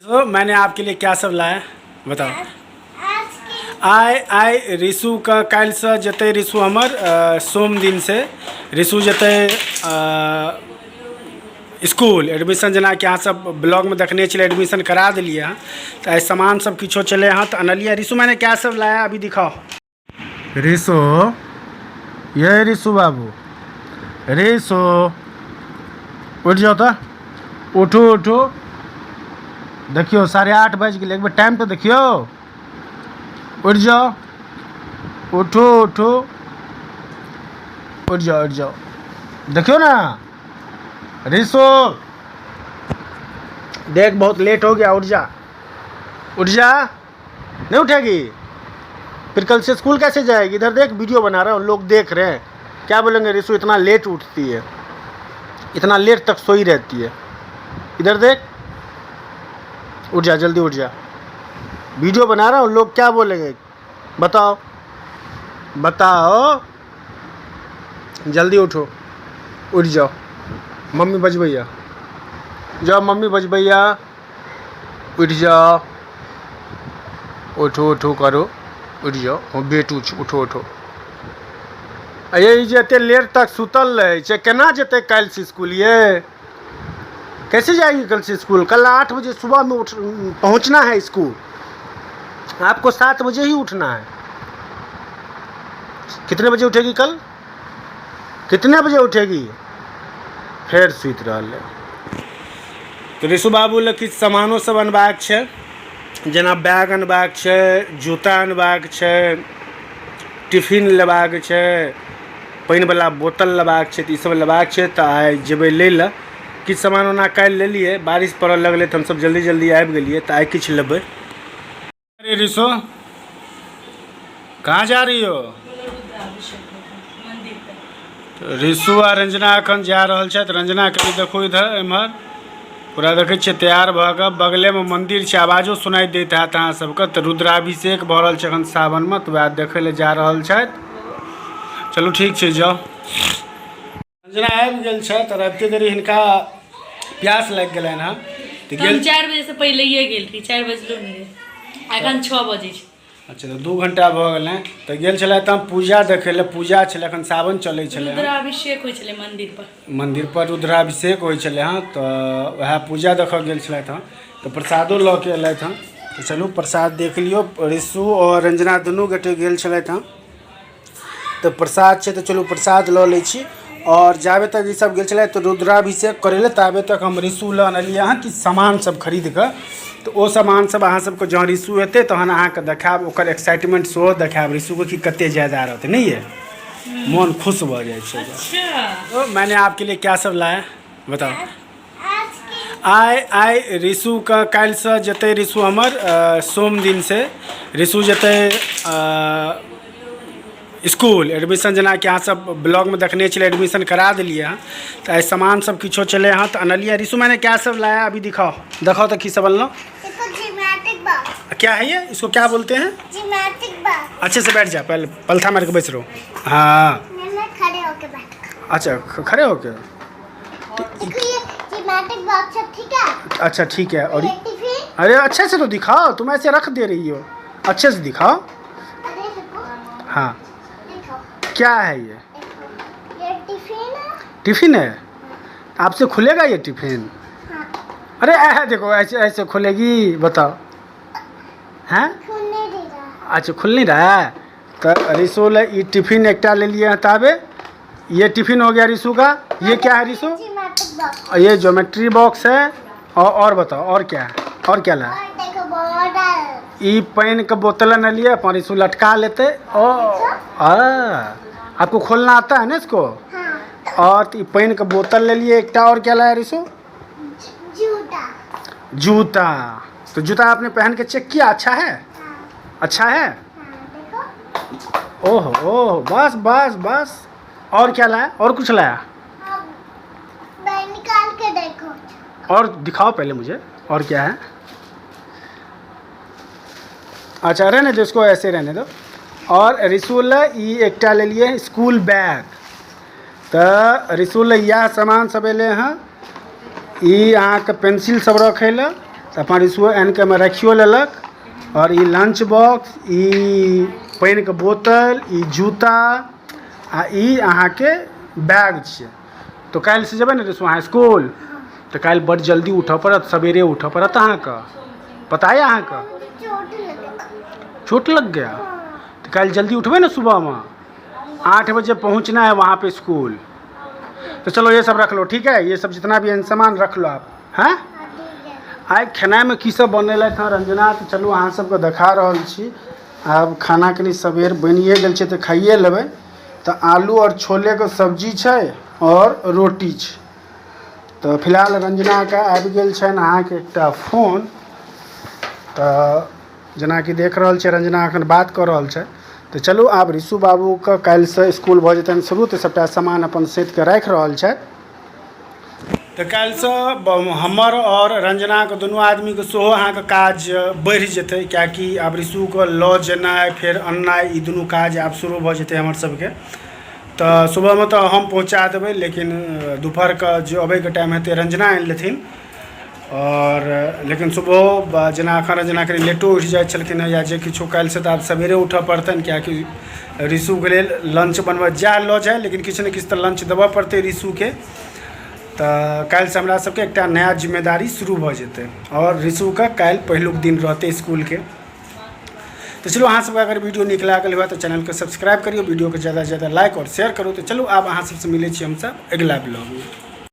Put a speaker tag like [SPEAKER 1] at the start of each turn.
[SPEAKER 1] तो मैंने आपके लिए क्या सब लाया बताओ। आइ ऋषु का काल्हि से जते ऋषु हमर सोम दिन से ऋषु जते स्कूल एडमिशन जना कि अहाँ सब ब्लॉग में देखने चले एडमिशन करा दिलिए हाँ। तो आई सामान सब किछो चले हाँ तो अनलिए। ऋषु मैंने क्या सब लाया अभी दिखाओ। ऋषु ये ऋषु बाबू ऋषु उठ जाओ तो उठो उठो। देखियो 8:30 बज गए एक बार टाइम तो देखियो। उठ जाओ उठो उठो उठ जाओ देखियो ना। ऋषु देख बहुत लेट हो गया। उठ जा नहीं उठेगी फिर कल से स्कूल कैसे जाएगी। इधर देख वीडियो बना रहा हूँ लोग देख रहे हैं क्या बोलेंगे। ऋषु इतना लेट उठती है इतना लेट तक सोई रहती है। इधर देख उठ जा जल्दी उठ जा। वीडियो बना रहा हूँ लोग क्या बोलेंगे बताओ जल्दी उठो। उठ जाओ मम्मी बजबैया जाओ मम्मी बजबैया। उठ जाओ उठो करो उठ जाओ बेटू उठो। ये जते लेट तक सुतल रहे छै केना जेते काल्हि से स्कूल। ये कैसे जाएगी कल से स्कूल। कल 8 बजे सुबह में पहुंचना है स्कूल। आपको 7 बजे ही उठना है। कितने बजे उठेगी कल कितने बजे उठेगी फिर सुत रहा। तो ऋषु बाबू लग किछु सामानो सब अनबाक छै जेना बैग अनबाक छै जूता अनबाक छै टिफिन लेबाक छै पानिवला बोतल लेबाक छै। तऽ ई सब लेबाक छै तऽ आइ जेबै लै लए। किछु सामान ओना काल्हि लेलिए बारिश पड़ऽ लगलै तऽ हमसब जल्दी आबि गेलिए तऽ आइ किछु लेबै। अरे ऋषु कहाँ जा रही हो। ऋषु आ रंजना एखन जा रहल छथि। रंजना कभी देखो इधर एम्हर पूरा देखै छियै तैयार भऽ कऽ बगलेमे मन्दिर छै आवाजो सुनाइ दैत हैत अहाँ सबके। तऽ रुद्राभिषेक भऽ रहल छै एखन सावनमे तऽ वएह देखै लए जा रहल छथि। चलू ठीक छै जाओ। रंजना आबि गेल छथि और अबिते देरी हिनका प्यास लागि गेलनि हँ तऽ गेल
[SPEAKER 2] 4 बजे से पहले गेल रही 4 बजलो नहीं एखन 6 बजे छै।
[SPEAKER 1] अच्छा तो 2 घंटा भऽ गेलै तऽ गेल छलथि हम पूजा देखै लए। पूजा छलै एखन सावन चलै छलै
[SPEAKER 2] रुद्राभिषेक होइ छलै मंदिर
[SPEAKER 1] पर रुद्राभिषेक होइ छलै हँ तऽ वएह पूजा देखऽ गेल छलथि हँ तऽ प्रसादो लऽ के एलथि हँ। तऽ चलू प्रसाद देख लियो। ऋषु और रंजना दुनू गोटे गेल छलथि हँ तऽ प्रसाद छै तऽ चलू प्रसाद लऽ लै छी। और जाबे तक ई सब गेल छलै तऽ रुद्राभिषेक करै लए ताबे तक हम ऋषु लऽ अनलिए हँ किछु सामान सब खरीद कऽ। तऽ ओ सामान सब अहाँ सबके जहाँ ऋषु एतै तहन अहाँके देखायब ओकर एक्साइटमेंट सेहो देखायब ऋषुके कि कतेक ज़्यादा रहतै नहीं है मन खुश भऽ जाइ छै। तो मैंने आपके लिए क्या सब लाया बताओ। आइ ऋषु का काल्हि से जते ऋषु हमर सोम दिन से ऋषु जते स्कूल एडमिशन जना कि अहाँ सब ब्लॉग में देखने चले एडमिशन करा दिलिए हाँ। तो आई सामान सब किछो चले हाँ तो अनलिए। ऋषु मैंने क्या सब लाया अभी दिखाओ तो की सब अनलो। क्या है ये इसको क्या बोलते हैं। अच्छे से बैठ जा पहले पलथा मार के बैठ रहो। हाँ
[SPEAKER 3] खड़े होके बैठ।
[SPEAKER 1] अच्छा खड़े होके
[SPEAKER 3] ठीक है।
[SPEAKER 1] अच्छा ठीक है। और अरे अच्छे से तो दिखाओ तुम ऐसे रख दे रही हो अच्छे से दिखाओ। हाँ क्या है ये टिफिन है आपसे खुलेगा ये टिफिन।
[SPEAKER 3] हाँ।
[SPEAKER 1] अरे देखो ऐसे खुलेगी बताओ हैं। अच्छा खुल नहीं रहा है तो ऋषु ये टिफिन एकटा ले लिए हैं ताबे। ये टिफिन हो गया ऋषु का। ये क्या है ऋषु ये ज्योमेट्री बॉक्स है। और बताओ और क्या है और क्या ला। ये पानी का बोतल न लिए अपन ऋषु लटका लेते। आपको खोलना आता है ना इसको।
[SPEAKER 3] हाँ।
[SPEAKER 1] और पानी का बोतल ले लिए एकटा। और क्या लाया ऋषु जूता। तो जूता आपने पहन के चेक किया अच्छा है।
[SPEAKER 3] हाँ।
[SPEAKER 1] अच्छा है।
[SPEAKER 3] हाँ,
[SPEAKER 1] ओहो बस और क्या लाया और कुछ लाया।
[SPEAKER 3] निकाल के देखो
[SPEAKER 1] और दिखाओ पहले मुझे और क्या है। अच्छा रहने दो इसको ऐसे रहने दो। और ऋषु ये एकटा ले लिए स्कूल बैग। तो ऋषु यह सामान सब एले हैं। ई अहाँके पेंसिल सब रखे ला तो अपन रिसुओ आनि के में रखियो लेलक। और ई लंच बॉक्स, ई पानि के बोतल, ई जूता आ ई अहाँके बैग छियै। तो काल्हि से जेबै ने रिसु अहाँ स्कूल, तो काल्हि बड़ जल्दी उठऽ पड़त, सवेरे उठऽ पड़त अहाँके। पता है अहाँके?
[SPEAKER 3] चोट लगे।
[SPEAKER 1] चोट लग गया? तो कल जल्दी उठबे ना, सुबह में 8 बजे पहुंचना है वहाँ पे स्कूल। तो चलो ये सब रख लो, ठीक है? ये सब जितना भी सामान रख लो आप। हाँ, आइ खाना में की सब बनल था रंजना, तो चलू अहाँ सबके देखा रहल छी। आब खाना कनी सबेर बनिए गेल छै तो खाइए लेबै। तो आलू और छोले के सब्जी छै और रोटी छै। तो फिलहाल रंजना के आबि गेल छनि अहाँके एकटा फोन। तो जेना कि देख रहल छै रंजना एखन बात कऽ रहल छै। तो चलू आब रिसु बाबू के काल्हि से स्कूल भऽ जेतनि शुरू, तो सबटा सामान अपन सैत के राखि रहल छथि। तो काल्हि से हमर और रंजना के दुनू आदमी के सेहो अहाँके काज बढ़ि जेतै, किएकि आब रिसु के लऽ जेनाइ फेर अननाइ ई दुनू काज आब शुरू भऽ जेतै हमर सबके। तो सुबह में तो हम पहुँचा देबै, लेकिन दोपहर के जो अबैके टाइम हेतै रंजना आनि लेथिन। और लेकिन सुबह जेना एखन रंजना कनि लेटो उठि जाइ छलखिन हँ या जे किछो, काल्हि से तऽ आब सवेरे उठऽ पड़तनि, किएकि रिसुके लेल लंच बनबऽ जा लऽ जाए, लेकिन किछु ने किछु तऽ लंच देबऽ पड़तै रिसुके। तऽ काल्हि से हमरा सबके एकटा नया जिम्मेदारी शुरू भऽ जेतै और रिसुके काल्हि पहिलुक दिन रहतै स्कूलके। तो चलो अहाँ सबके अगर वीडियो नीक लागल हुआ तो चैनल को सब्सक्राइब करियो, वीडियो को ज़्यादा से ज़्यादा लाइक और शेयर करो। तो चलो आब अहाँ सबसे मिलै छी हमसब अगिला ब्लॉग में।